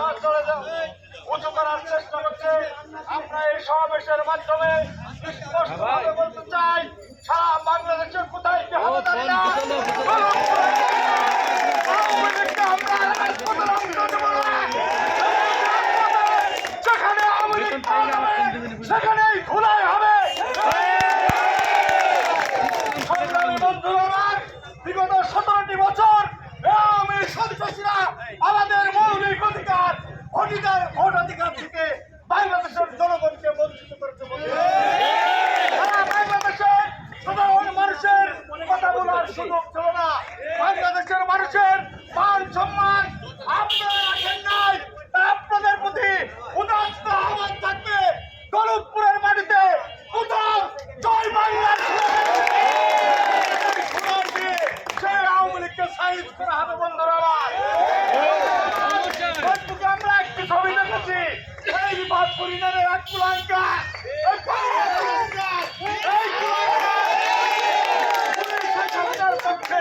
মাথা উঁচু করার চেষ্টা করছে। আমরা এই সমাবেশের মাধ্যমে স্পষ্টভাবে বলতে চাই, সারা বাংলাদেশের কোথায় কি হবে জানি না, যেখানে আওয়ামী লীগ সেখানেই ধুলাই হবে। বিগত 17টি বছর আওয়ামী সন্ত্রাসীরা আমাদের মৌলিক অধিকার ভোটাধিকার থেকে বাংলাদেশের জনগণকে বঞ্চিত করেছে। বাংলাদেশের সাধারণ মানুষের কথা বলার সুযোগ ছিল না। বাংলাদেশের মানুষের মান সম্মান আপনারা রাখেন নাই। আপনাদের প্রতি উদাত্ত আহ্বান থাকবে, দৌলতপুরের মাটিতে কোথাও জয় বাংলা সেই আওয়ামী লীগকে সাইজ করা হবে। বন্ধুরা আমার, আমরা একটি ছবি দেখেছি, এই বিভাগ পরিণামের এক কুলাঙ্কা পক্ষে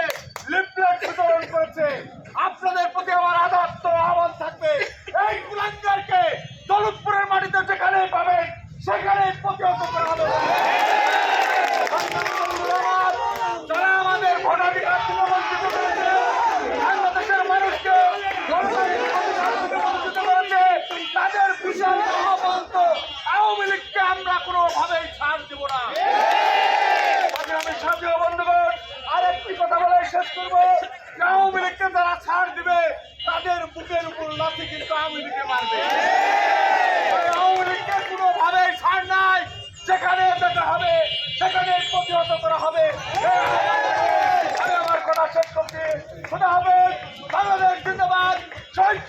লিফলেট বিতরণ করেছে। আপনাদের প্রতি আমার আদর্শ আহ্বান থাকবে, এই কুলাঙ্কারকে দৌলতপুরের মাটিতে যেখানে পাবেন সেখানে প্রতিহত করা হবে। যারা আমাদের ভোটাধিকার থেকে বঞ্চিত করেছে, বাংলাদেশের মানুষকে বঞ্চিত করেছে, তাদের বিশাল মহাপন্ত আওয়ামী লীগকে আমরা কোনোভাবেই ছাড় দেব না। আমি সাথীয় বন্ধুগণ আরেকটি কথা বলে শেষ করবো, আওয়ামী লীগকে যারা ছাড় দিবে তাদের বুকের উপর লাথি কিন্তু আওয়ামী লীগকে মারবে। আওয়ামী লীগকে কোনোভাবেই ছাড় নাই, যেখানে যেতে হবে সেখানে প্রতিহত করা হবে। আমি আমার কথা শেষ করছি। খোদা হাফেজ। বাংলাদেশ জিন্দাবাদ। শহীদ